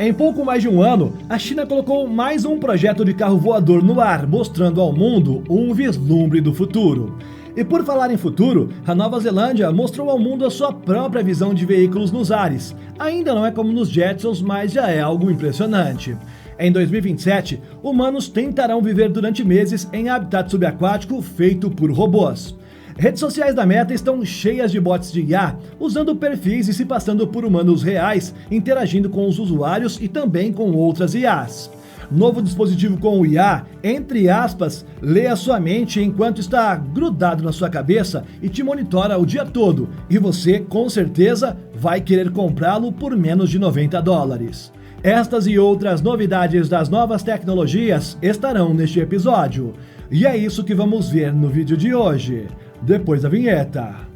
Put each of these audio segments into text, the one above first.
Em pouco mais de um ano, a China colocou mais um projeto de carro voador no ar, mostrando ao mundo um vislumbre do futuro. E por falar em futuro, a Nova Zelândia mostrou ao mundo a sua própria visão de veículos nos ares. Ainda não é como nos Jetsons, mas já é algo impressionante. Em 2027, humanos tentarão viver durante meses em habitat subaquático feito por robôs. Redes sociais da Meta estão cheias de bots de IA, usando perfis e se passando por humanos reais, interagindo com os usuários e também com outras IAs. Novo dispositivo com o IA, entre aspas, lê a sua mente enquanto está grudado na sua cabeça e te monitora o dia todo, e você, com certeza, vai querer comprá-lo por menos de $90. Estas e outras novidades das novas tecnologias estarão neste episódio. E é isso que vamos ver no vídeo de hoje, depois da vinheta.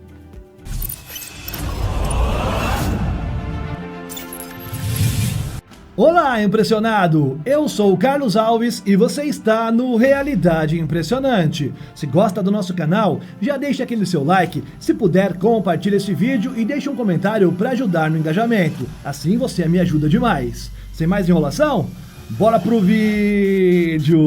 Olá, impressionado! Eu sou o Carlos Alves e você está no Realidade Impressionante. Se gosta do nosso canal, já deixa aquele seu like, se puder compartilhe esse vídeo e deixe um comentário para ajudar no engajamento. Assim você me ajuda demais. Sem mais enrolação, bora pro vídeo!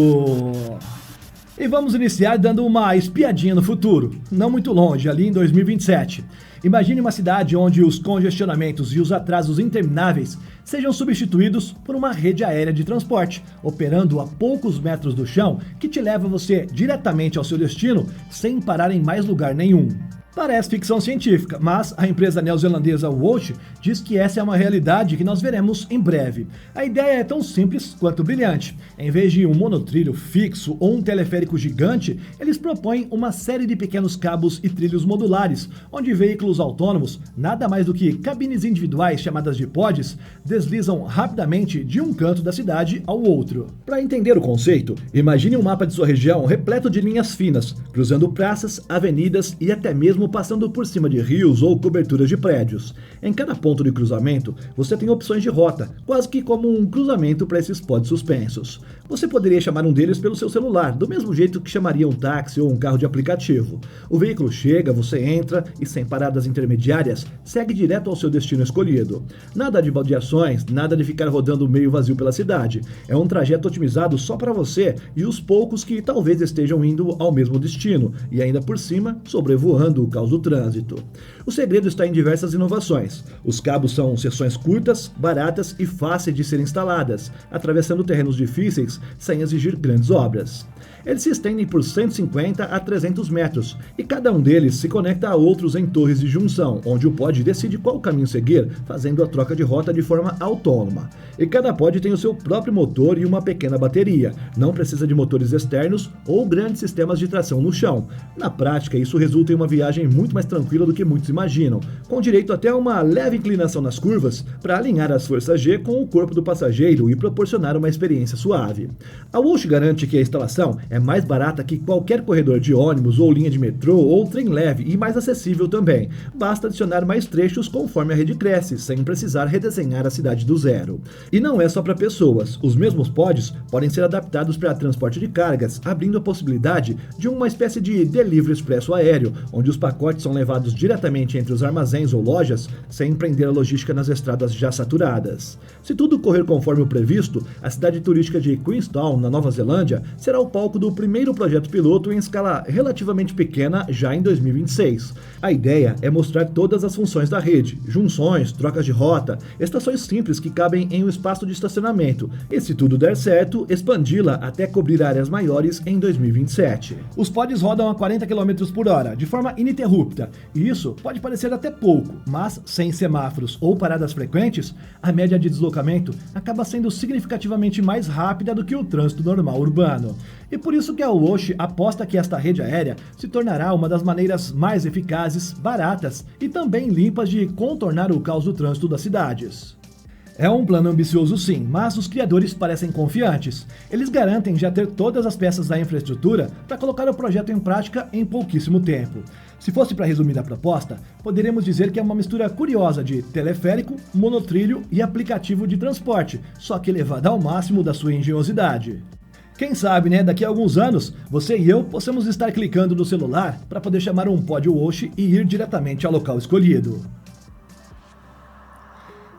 E vamos iniciar dando uma espiadinha no futuro, não muito longe, ali em 2027. Imagine uma cidade onde os congestionamentos e os atrasos intermináveis sejam substituídos por uma rede aérea de transporte, operando a poucos metros do chão, que te leva você diretamente ao seu destino sem parar em mais lugar nenhum. Parece ficção científica, mas a empresa neozelandesa Wolt diz que essa é uma realidade que nós veremos em breve. A ideia é tão simples quanto brilhante. Em vez de um monotrilho fixo ou um teleférico gigante, eles propõem uma série de pequenos cabos e trilhos modulares, onde veículos autônomos, nada mais do que cabines individuais chamadas de pods, deslizam rapidamente de um canto da cidade ao outro. Para entender o conceito, imagine um mapa de sua região repleto de linhas finas, cruzando praças, avenidas e até mesmo passando por cima de rios ou coberturas de prédios. Em cada ponto de cruzamento, você tem opções de rota, quase que como um cruzamento para esses pods suspensos. Você poderia chamar um deles pelo seu celular, do mesmo jeito que chamaria um táxi ou um carro de aplicativo. O veículo chega, você entra e, sem paradas intermediárias, segue direto ao seu destino escolhido. Nada de baldeações, nada de ficar rodando meio vazio pela cidade. É um trajeto otimizado só para você e os poucos que talvez estejam indo ao mesmo destino, e ainda por cima, sobrevoando o caos do trânsito. O segredo está em diversas inovações. Os cabos são seções curtas, baratas e fáceis de serem instaladas, atravessando terrenos difíceis sem exigir grandes obras. Eles se estendem por 150 a 300 metros, e cada um deles se conecta a outros em torres de junção, onde o pod decide qual caminho seguir, fazendo a troca de rota de forma autônoma. E cada pod tem o seu próprio motor e uma pequena bateria, não precisa de motores externos ou grandes sistemas de tração no chão. Na prática, isso resulta em uma viagem muito mais tranquila do que muitos imaginam, com direito até a uma leve inclinação nas curvas para alinhar as forças G com o corpo do passageiro e proporcionar uma experiência suave. A Wolt garante que a instalação é mais barata que qualquer corredor de ônibus ou linha de metrô ou trem leve e mais acessível também. Basta adicionar mais trechos conforme a rede cresce, sem precisar redesenhar a cidade do zero. E não é só para pessoas. Os mesmos pods podem ser adaptados para transporte de cargas, abrindo a possibilidade de uma espécie de delivery expresso aéreo, onde os pacotes são levados diretamente entre os armazéns ou lojas, sem empreender a logística nas estradas já saturadas. Se tudo correr conforme o previsto, a cidade turística de Queenstown, na Nova Zelândia, será o palco do primeiro projeto piloto em escala relativamente pequena já em 2026. A ideia é mostrar todas as funções da rede, junções, trocas de rota, estações simples que cabem em um espaço de estacionamento, e se tudo der certo, expandi-la até cobrir áreas maiores em 2027. Os pods rodam a 40 km por hora, de forma ininterrupta, e isso pode parecer até pouco, mas sem semáforos ou paradas frequentes, a média de deslocamento acaba sendo significativamente mais rápida do que o trânsito normal urbano. E por isso que a Wolt aposta que esta rede aérea se tornará uma das maneiras mais eficazes, baratas e também limpas de contornar o caos do trânsito das cidades. É um plano ambicioso sim, mas os criadores parecem confiantes. Eles garantem já ter todas as peças da infraestrutura para colocar o projeto em prática em pouquíssimo tempo. Se fosse para resumir a proposta, poderíamos dizer que é uma mistura curiosa de teleférico, monotrilho e aplicativo de transporte, só que elevada ao máximo da sua engenhosidade. Quem sabe, né, daqui a alguns anos, você e eu possamos estar clicando no celular para poder chamar um pod Wolt e ir diretamente ao local escolhido.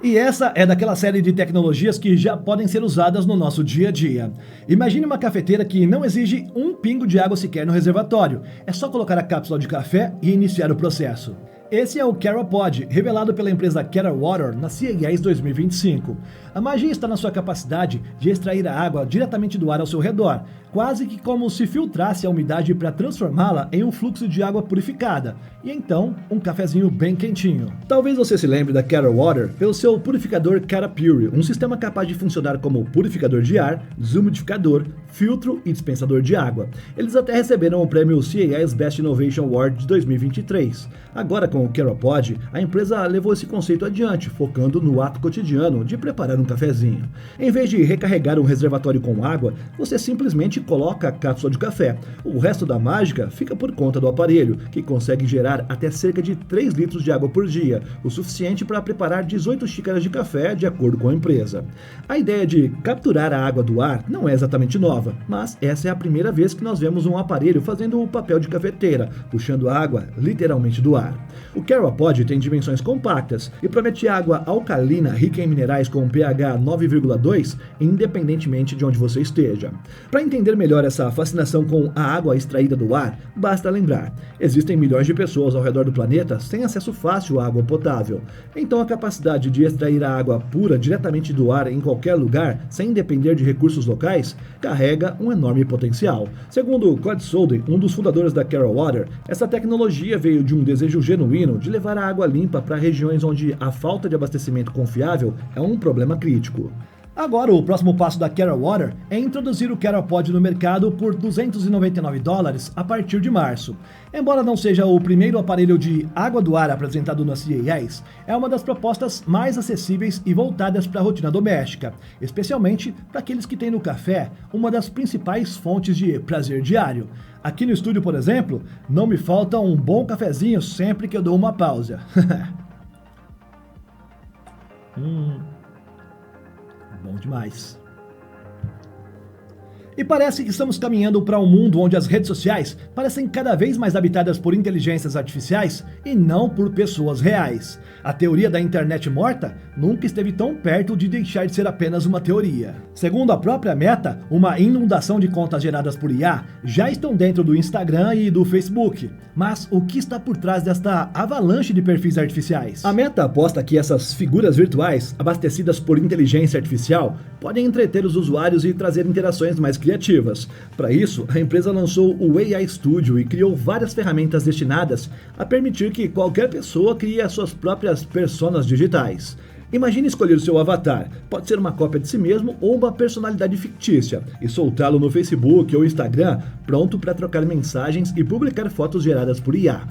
E essa é daquela série de tecnologias que já podem ser usadas no nosso dia a dia. Imagine uma cafeteira que não exige um pingo de água sequer no reservatório. É só colocar a cápsula de café e iniciar o processo. Esse é o CaraPod, revelado pela empresa Cara Water na CES 2025. A magia está na sua capacidade de extrair a água diretamente do ar ao seu redor, quase que como se filtrasse a umidade para transformá-la em um fluxo de água purificada, e então um cafezinho bem quentinho. Talvez você se lembre da Cara Water pelo seu purificador Cara Pure, um sistema capaz de funcionar como purificador de ar, desumidificador, filtro e dispensador de água. Eles até receberam o prêmio CES Best Innovation Award de 2023. Agora, com o CaraPod, a empresa levou esse conceito adiante, focando no ato cotidiano de preparar um cafezinho. Em vez de recarregar um reservatório com água, você simplesmente coloca a cápsula de café. O resto da mágica fica por conta do aparelho, que consegue gerar até cerca de 3 litros de água por dia, o suficiente para preparar 18 xícaras de café, de acordo com a empresa. A ideia de capturar a água do ar não é exatamente nova, mas essa é a primeira vez que nós vemos um aparelho fazendo o papel de cafeteira, puxando a água literalmente do ar. O CaraPod tem dimensões compactas e promete água alcalina rica em minerais com pH 9,2, independentemente de onde você esteja. Para entender melhor essa fascinação com a água extraída do ar, basta lembrar: existem milhões de pessoas ao redor do planeta sem acesso fácil à água potável. Então a capacidade de extrair a água pura diretamente do ar em qualquer lugar, sem depender de recursos locais, carrega um enorme potencial. Segundo Cody Solden, um dos fundadores da Cara Water, essa tecnologia veio de um desejo genuíno de levar a água limpa para regiões onde a falta de abastecimento confiável é um problema crítico. Agora, o próximo passo da Cara Water é introduzir o CaraPod no mercado por $299 a partir de março. Embora não seja o primeiro aparelho de água do ar apresentado na CES, é uma das propostas mais acessíveis e voltadas para a rotina doméstica, especialmente para aqueles que têm no café uma das principais fontes de prazer diário. Aqui no estúdio, por exemplo, não me falta um bom cafezinho sempre que eu dou uma pausa. Bom demais. E parece que estamos caminhando para um mundo onde as redes sociais parecem cada vez mais habitadas por inteligências artificiais e não por pessoas reais. A teoria da internet morta nunca esteve tão perto de deixar de ser apenas uma teoria. Segundo a própria Meta, uma inundação de contas geradas por IA já estão dentro do Instagram e do Facebook. Mas o que está por trás desta avalanche de perfis artificiais? A Meta aposta que essas figuras virtuais, abastecidas por inteligência artificial, podem entreter os usuários e trazer interações mais criativas. Para isso, a empresa lançou o AI Studio e criou várias ferramentas destinadas a permitir que qualquer pessoa crie as suas próprias personas digitais. Imagine escolher o seu avatar, pode ser uma cópia de si mesmo ou uma personalidade fictícia, e soltá-lo no Facebook ou Instagram, pronto para trocar mensagens e publicar fotos geradas por IA.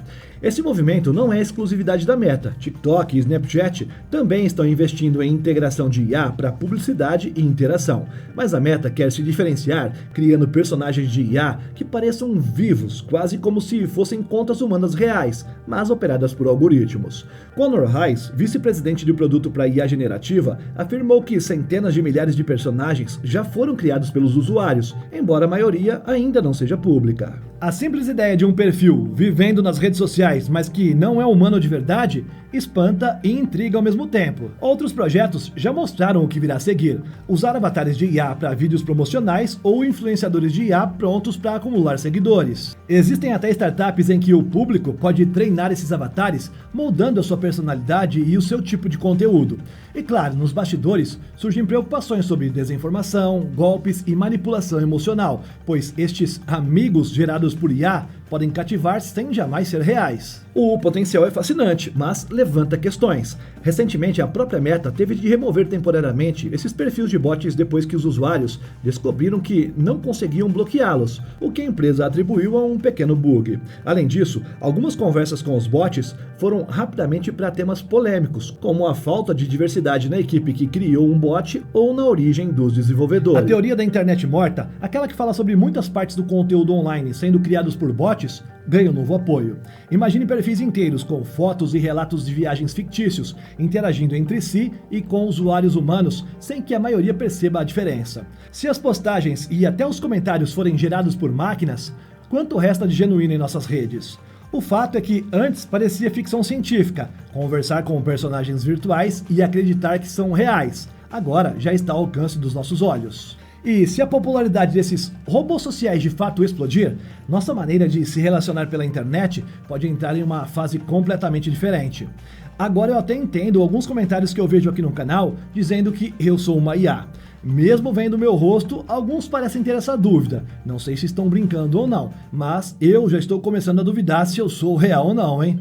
Esse movimento não é exclusividade da Meta. TikTok e Snapchat também estão investindo em integração de IA para publicidade e interação. Mas a Meta quer se diferenciar criando personagens de IA que pareçam vivos, quase como se fossem contas humanas reais, mas operadas por algoritmos. Conor Hayes, vice-presidente de produto para IA generativa, afirmou que centenas de milhares de personagens já foram criados pelos usuários, embora a maioria ainda não seja pública. A simples ideia de um perfil vivendo nas redes sociais, mas que não é humano de verdade, espanta e intriga ao mesmo tempo. Outros projetos já mostraram o que virá a seguir: usar avatares de IA para vídeos promocionais ou influenciadores de IA prontos para acumular seguidores. Existem até startups em que o público pode treinar esses avatares, moldando a sua personalidade e o seu tipo de conteúdo. E claro, nos bastidores surgem preocupações sobre desinformação, golpes e manipulação emocional, pois estes amigos gerados por IA podem cativar sem jamais ser reais. O potencial é fascinante, mas levanta questões. Recentemente, a própria Meta teve de remover temporariamente esses perfis de bots depois que os usuários descobriram que não conseguiam bloqueá-los, o que a empresa atribuiu a um pequeno bug. Além disso, algumas conversas com os bots foram rapidamente para temas polêmicos, como a falta de diversidade na equipe que criou um bot ou na origem dos desenvolvedores. A teoria da internet morta, aquela que fala sobre muitas partes do conteúdo online sendo criados por bots, ganha um novo apoio. Imagine perfis inteiros com fotos e relatos de viagens fictícios, interagindo entre si e com usuários humanos, sem que a maioria perceba a diferença. Se as postagens e até os comentários forem gerados por máquinas, quanto resta de genuíno em nossas redes? O fato é que antes parecia ficção científica, conversar com personagens virtuais e acreditar que são reais. Agora já está ao alcance dos nossos olhos. E se a popularidade desses robôs sociais de fato explodir, nossa maneira de se relacionar pela internet pode entrar em uma fase completamente diferente. Agora eu até entendo alguns comentários que eu vejo aqui no canal dizendo que eu sou uma IA. Mesmo vendo meu rosto, alguns parecem ter essa dúvida. Não sei se estão brincando ou não, mas eu já estou começando a duvidar se eu sou real ou não, hein?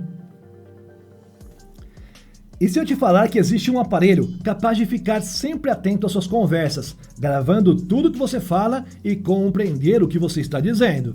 E se eu te falar que existe um aparelho capaz de ficar sempre atento às suas conversas, gravando tudo que você fala e compreender o que você está dizendo?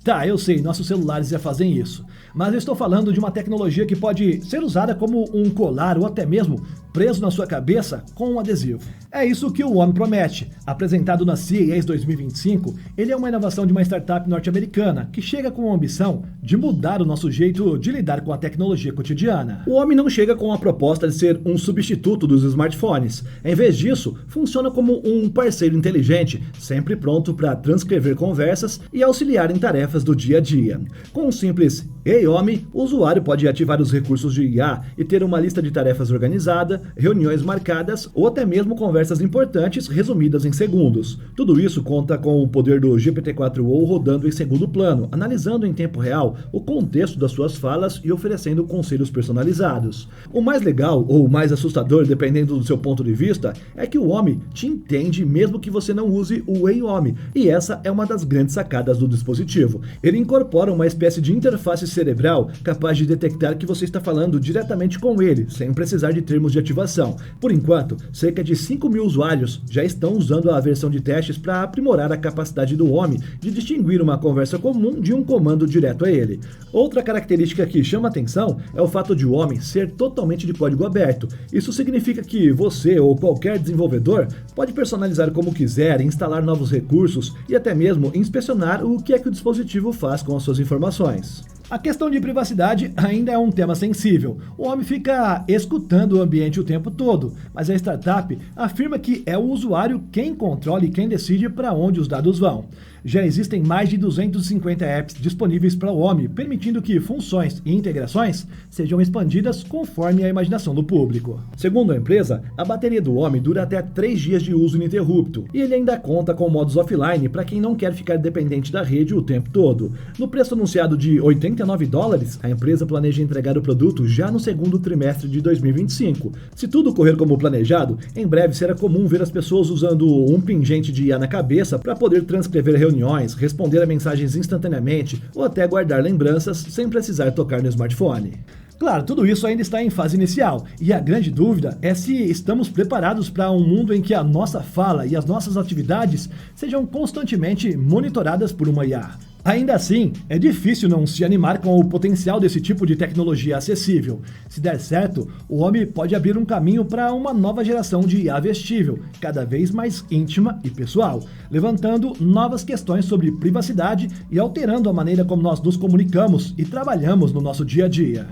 Tá, eu sei, nossos celulares já fazem isso, mas eu estou falando de uma tecnologia que pode ser usada como um colar ou até mesmo preso na sua cabeça com um adesivo. É isso que o homem promete. Apresentado na CES 2025, ele é uma inovação de uma startup norte-americana que chega com a ambição de mudar o nosso jeito de lidar com a tecnologia cotidiana. O homem não chega com a proposta de ser um substituto dos smartphones. Em vez disso, funciona como um parceiro inteligente, sempre pronto para transcrever conversas e auxiliar em tarefas do dia a dia. Com um simples "Ei, homem", o usuário pode ativar os recursos de IA e ter uma lista de tarefas organizada, reuniões marcadas ou até mesmo conversas importantes resumidas em segundos. Tudo isso conta com o poder do GPT-4o rodando em segundo plano, analisando em tempo real o contexto das suas falas e oferecendo conselhos personalizados. O mais legal ou mais assustador, dependendo do seu ponto de vista, é que o homem te entende mesmo que você não use o "Ei, homem", e essa é uma das grandes sacadas do dispositivo. Ele incorpora uma espécie de interface cerebral capaz de detectar que você está falando diretamente com ele, sem precisar de termos de ativação. Por enquanto, cerca de 5 mil usuários já estão usando a versão de testes para aprimorar a capacidade do homem de distinguir uma conversa comum de um comando direto a ele. Outra característica que chama atenção é o fato de o homem ser totalmente de código aberto. Isso significa que você ou qualquer desenvolvedor pode personalizar como quiser, instalar novos recursos e até mesmo inspecionar o que é que o dispositivo faz com as suas informações. A questão de privacidade ainda é um tema sensível. O homem fica escutando o ambiente o tempo todo, mas a startup afirma que é o usuário quem controla e quem decide para onde os dados vão. Já existem mais de 250 apps disponíveis para o homem, permitindo que funções e integrações sejam expandidas conforme a imaginação do público. Segundo a empresa, a bateria do homem dura até 3 dias de uso ininterrupto, e ele ainda conta com modos offline para quem não quer ficar dependente da rede o tempo todo. No preço anunciado de $89, a empresa planeja entregar o produto já no segundo trimestre de 2025. Se tudo correr como planejado, em breve será comum ver as pessoas usando um pingente de IA na cabeça para poder transcrever reuniões, responder a mensagens instantaneamente ou até guardar lembranças sem precisar tocar no smartphone. Claro, tudo isso ainda está em fase inicial, e a grande dúvida é se estamos preparados para um mundo em que a nossa fala e as nossas atividades sejam constantemente monitoradas por uma IA. Ainda assim, é difícil não se animar com o potencial desse tipo de tecnologia acessível. Se der certo, o homem pode abrir um caminho para uma nova geração de IA vestível, cada vez mais íntima e pessoal, levantando novas questões sobre privacidade e alterando a maneira como nós nos comunicamos e trabalhamos no nosso dia a dia.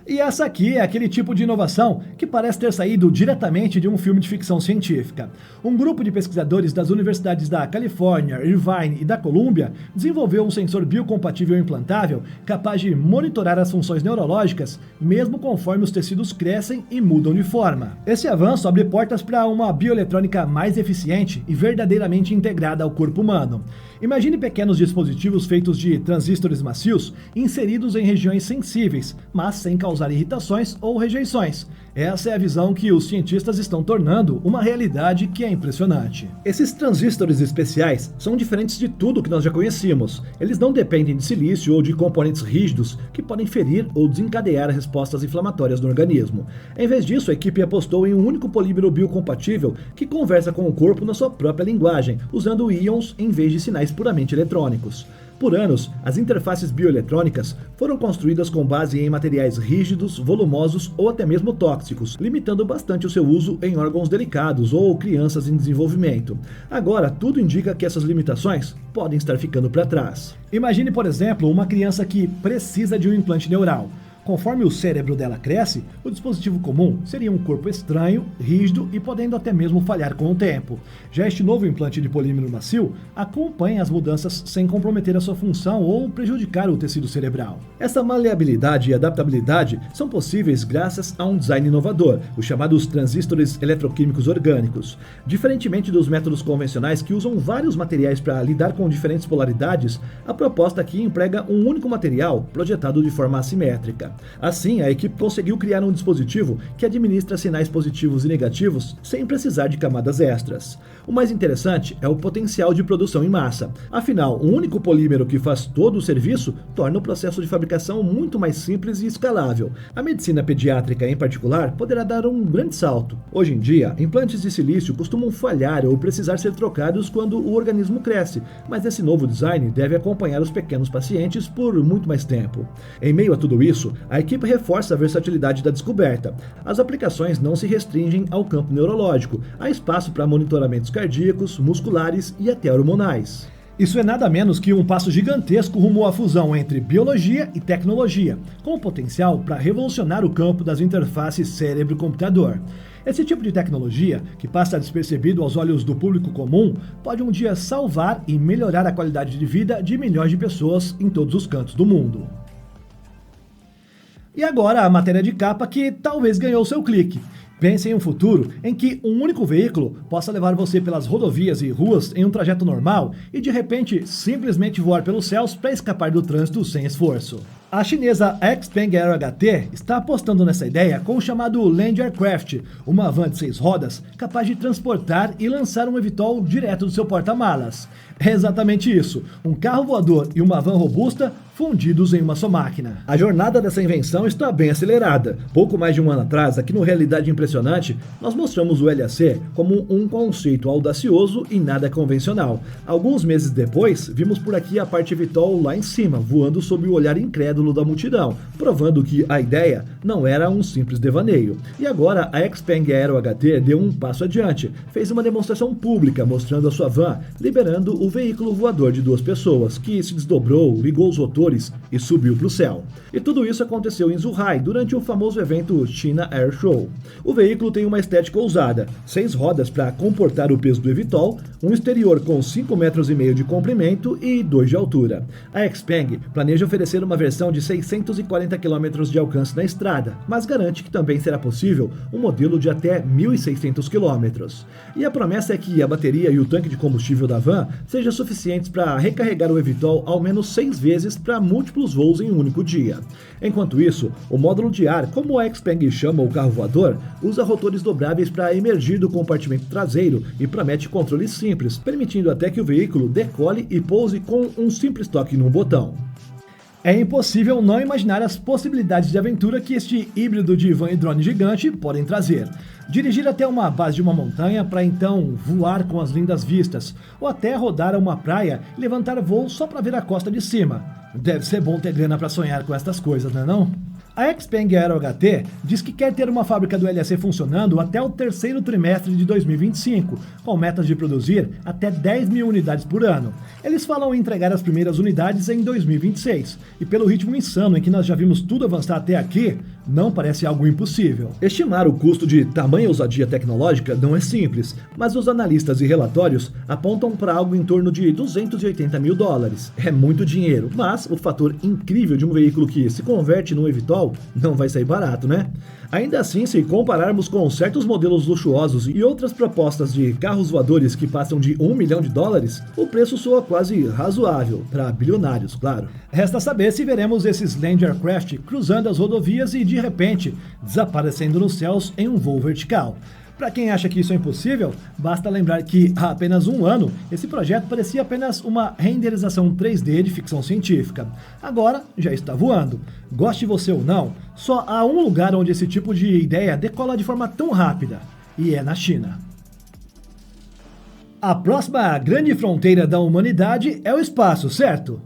E essa aqui é aquele tipo de inovação que parece ter saído diretamente de um filme de ficção científica. Um grupo de pesquisadores das universidades da Califórnia, Irvine e da Colômbia desenvolveu um sensor biocompatível implantável capaz de monitorar as funções neurológicas mesmo conforme os tecidos crescem e mudam de forma. Esse avanço abre portas para uma bioeletrônica mais eficiente e verdadeiramente integrada ao corpo humano. Imagine pequenos dispositivos feitos de transistores macios inseridos em regiões sensíveis, mas sem causar irritações ou rejeições. Essa é a visão que os cientistas estão tornando uma realidade que é impressionante. Esses transistores especiais são diferentes de tudo que nós já conhecíamos. Eles não dependem de silício ou de componentes rígidos que podem ferir ou desencadear respostas inflamatórias no organismo. Em vez disso, a equipe apostou em um único polímero biocompatível que conversa com o corpo na sua própria linguagem, usando íons em vez de sinais puramente eletrônicos. Por anos, as interfaces bioeletrônicas foram construídas com base em materiais rígidos, volumosos ou até mesmo tóxicos, limitando bastante o seu uso em órgãos delicados ou crianças em desenvolvimento. Agora, tudo indica que essas limitações podem estar ficando para trás. Imagine, por exemplo, uma criança que precisa de um implante neural. Conforme o cérebro dela cresce, o dispositivo comum seria um corpo estranho, rígido e podendo até mesmo falhar com o tempo. Já este novo implante de polímero macio acompanha as mudanças sem comprometer a sua função ou prejudicar o tecido cerebral. Essa maleabilidade e adaptabilidade são possíveis graças a um design inovador, os chamados transistores eletroquímicos orgânicos. Diferentemente dos métodos convencionais que usam vários materiais para lidar com diferentes polaridades, a proposta aqui emprega um único material projetado de forma assimétrica. Assim, a equipe conseguiu criar um dispositivo que administra sinais positivos e negativos sem precisar de camadas extras. O mais interessante é o potencial de produção em massa. Afinal, um único polímero que faz todo o serviço torna o processo de fabricação muito mais simples e escalável. A medicina pediátrica, em particular, poderá dar um grande salto. Hoje em dia, implantes de silício costumam falhar ou precisar ser trocados quando o organismo cresce, mas esse novo design deve acompanhar os pequenos pacientes por muito mais tempo. Em meio a tudo isso, a equipe reforça a versatilidade da descoberta. As aplicações não se restringem ao campo neurológico, há espaço para monitoramentos cardíacos, musculares e até hormonais. Isso é nada menos que um passo gigantesco rumo à fusão entre biologia e tecnologia, com o potencial para revolucionar o campo das interfaces cérebro-computador. Esse tipo de tecnologia, que passa despercebido aos olhos do público comum, pode um dia salvar e melhorar a qualidade de vida de milhões de pessoas em todos os cantos do mundo. E agora a matéria de capa que talvez ganhou seu clique. Pense em um futuro em que um único veículo possa levar você pelas rodovias e ruas em um trajeto normal e de repente simplesmente voar pelos céus para escapar do trânsito sem esforço. A chinesa Xpeng Aero HT está apostando nessa ideia com o chamado Land Aircraft, uma van de 6 rodas capaz de transportar e lançar um eVTOL direto do seu porta-malas. É exatamente isso, um carro voador e uma van robusta fundidos em uma só máquina. A jornada dessa invenção está bem acelerada. Pouco mais de um ano atrás, aqui no Realidade Impressionante, nós mostramos o LAC como um conceito audacioso e nada convencional. Alguns meses depois, vimos por aqui a parte eVTOL lá em cima, voando sob o olhar incrédulo da multidão, provando que a ideia não era um simples devaneio. E agora a Xpeng Aero HT deu um passo adiante, fez uma demonstração pública mostrando a sua van, liberando o veículo voador de 2 pessoas, que se desdobrou, ligou os rotores e subiu para o céu. E tudo isso aconteceu em Zhuhai, durante o famoso evento China Air Show. O veículo tem uma estética ousada, 6 rodas para comportar o peso do eVTOL, um exterior com 5,5 metros de comprimento e 2 de altura. A Xpeng planeja oferecer uma versão de 640 km de alcance na estrada, mas garante que também será possível um modelo de até 1.600 km. E a promessa é que a bateria e o tanque de combustível da van sejam suficientes para recarregar o eVTOL ao menos 6 vezes para múltiplos voos em um único dia. Enquanto isso, o módulo de ar, como a Xpeng chama o carro voador, usa rotores dobráveis para emergir do compartimento traseiro e promete controle simples, permitindo até que o veículo decole e pouse com um simples toque num botão. É impossível não imaginar as possibilidades de aventura que este híbrido de van e drone gigante podem trazer. Dirigir até uma base de uma montanha para então voar com as lindas vistas, ou até rodar a uma praia e levantar voo só para ver a costa de cima. Deve ser bom ter grana para sonhar com estas coisas, não é não? A Xpeng Aero HT diz que quer ter uma fábrica do LAC funcionando até o 3º trimestre de 2025, com metas de produzir até 10 mil unidades por ano. Eles falam em entregar as primeiras unidades em 2026, e pelo ritmo insano em que nós já vimos tudo avançar até aqui, não parece algo impossível. Estimar o custo de tamanha ousadia tecnológica não é simples, mas os analistas e relatórios apontam para algo em torno de 280 mil dólares. É muito dinheiro, mas o fator incrível de um veículo que se converte num eVTOL não vai sair barato, né? Ainda assim, se compararmos com certos modelos luxuosos e outras propostas de carros voadores que passam de $1 milhão, o preço soa quase razoável, para bilionários, claro. Resta saber se veremos esses Land Aircraft cruzando as rodovias e, de repente, desaparecendo nos céus em um voo vertical. Para quem acha que isso é impossível, basta lembrar que há apenas um ano, esse projeto parecia apenas uma renderização 3D de ficção científica. Agora, já está voando. Goste você ou não, só há um lugar onde esse tipo de ideia decola de forma tão rápida, e é na China. A próxima grande fronteira da humanidade é o espaço, certo?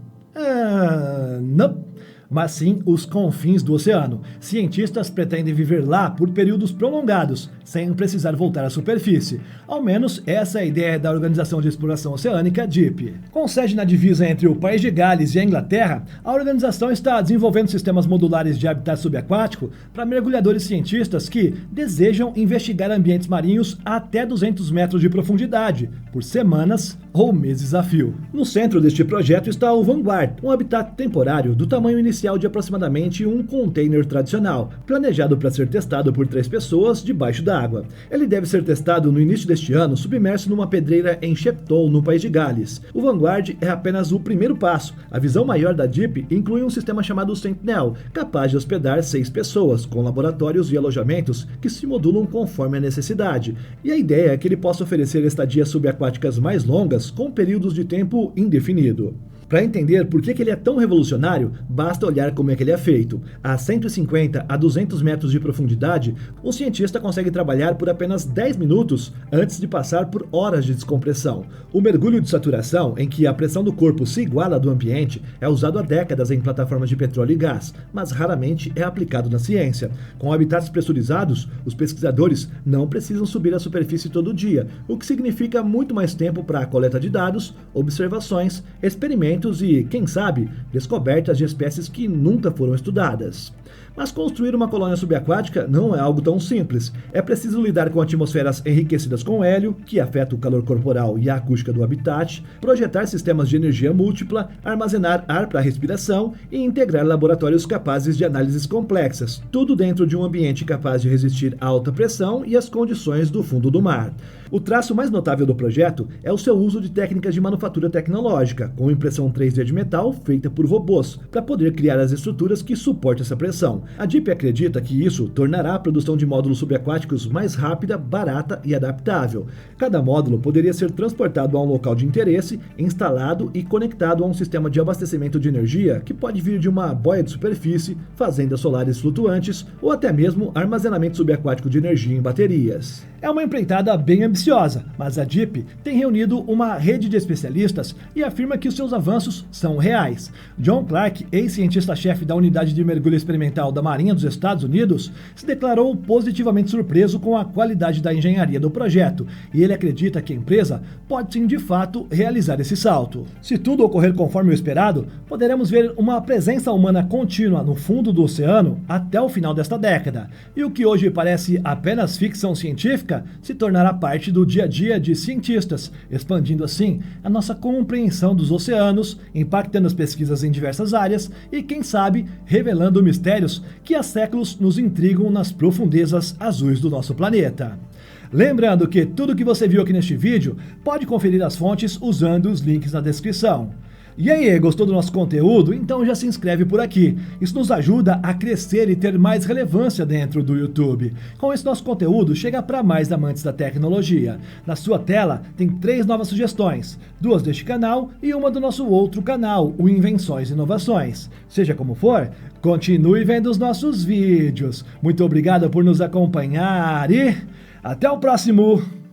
Não. Mas sim os confins do oceano. Cientistas pretendem viver lá por períodos prolongados, sem precisar voltar à superfície. Ao menos essa é a ideia da Organização de Exploração Oceânica, DEEP. Com sede na divisa entre o País de Gales e a Inglaterra, a organização está desenvolvendo sistemas modulares de habitat subaquático para mergulhadores cientistas que desejam investigar ambientes marinhos até 200 metros de profundidade, por semanas ou meses a fio. No centro deste projeto está o Vanguard, um habitat temporário do tamanho inicial de aproximadamente um container tradicional, planejado para ser testado por 3 pessoas debaixo d'água. Ele deve ser testado no início deste ano, submerso numa pedreira em Shepton, no País de Gales. O Vanguard é apenas o primeiro passo. A visão maior da DEEP inclui um sistema chamado Sentinel, capaz de hospedar 6 pessoas, com laboratórios e alojamentos que se modulam conforme a necessidade. E a ideia é que ele possa oferecer estadias subaquáticas mais longas, com períodos de tempo indefinido. Para entender por que ele é tão revolucionário, basta olhar como é que ele é feito. A 150 a 200 metros de profundidade, o cientista consegue trabalhar por apenas 10 minutos antes de passar por horas de descompressão. O mergulho de saturação, em que a pressão do corpo se iguala à do ambiente, é usado há décadas em plataformas de petróleo e gás, mas raramente é aplicado na ciência. Com habitats pressurizados, os pesquisadores não precisam subir à superfície todo dia, o que significa muito mais tempo para a coleta de dados, observações, experimentos e, quem sabe, descobertas de espécies que nunca foram estudadas. Mas construir uma colônia subaquática não é algo tão simples. É preciso lidar com atmosferas enriquecidas com hélio, que afeta o calor corporal e a acústica do habitat, projetar sistemas de energia múltipla, armazenar ar para respiração e integrar laboratórios capazes de análises complexas, tudo dentro de um ambiente capaz de resistir à alta pressão e às condições do fundo do mar. O traço mais notável do projeto é o seu uso de técnicas de manufatura tecnológica, com impressão 3D de metal feita por robôs, para poder criar as estruturas que suportam essa pressão. A DEEP acredita que isso tornará a produção de módulos subaquáticos mais rápida, barata e adaptável. Cada módulo poderia ser transportado a um local de interesse, instalado e conectado a um sistema de abastecimento de energia que pode vir de uma boia de superfície, fazendas solares flutuantes ou até mesmo armazenamento subaquático de energia em baterias. É uma empreitada bem ambiciosa, mas a DEEP tem reunido uma rede de especialistas e afirma que os seus avanços são reais. John Clark, ex-cientista-chefe da Unidade de Mergulho Experimental da Marinha dos Estados Unidos, se declarou positivamente surpreso com a qualidade da engenharia do projeto e ele acredita que a empresa pode sim de fato realizar esse salto. Se tudo ocorrer conforme o esperado, poderemos ver uma presença humana contínua no fundo do oceano até o final desta década, e o que hoje parece apenas ficção científica se tornará parte do dia a dia de cientistas, expandindo assim a nossa compreensão dos oceanos, impactando as pesquisas em diversas áreas e, quem sabe, revelando mistérios que há séculos nos intrigam nas profundezas azuis do nosso planeta. Lembrando que tudo que você viu aqui neste vídeo pode conferir as fontes usando os links na descrição. E aí, gostou do nosso conteúdo? Então já se inscreve por aqui. Isso nos ajuda a crescer e ter mais relevância dentro do YouTube. Com esse nosso conteúdo chega para mais amantes da tecnologia. Na sua tela tem 3 novas sugestões, 2 deste canal e uma do nosso outro canal, o Invenções e Inovações. Seja como for, continue vendo os nossos vídeos. Muito obrigado por nos acompanhar e até o próximo!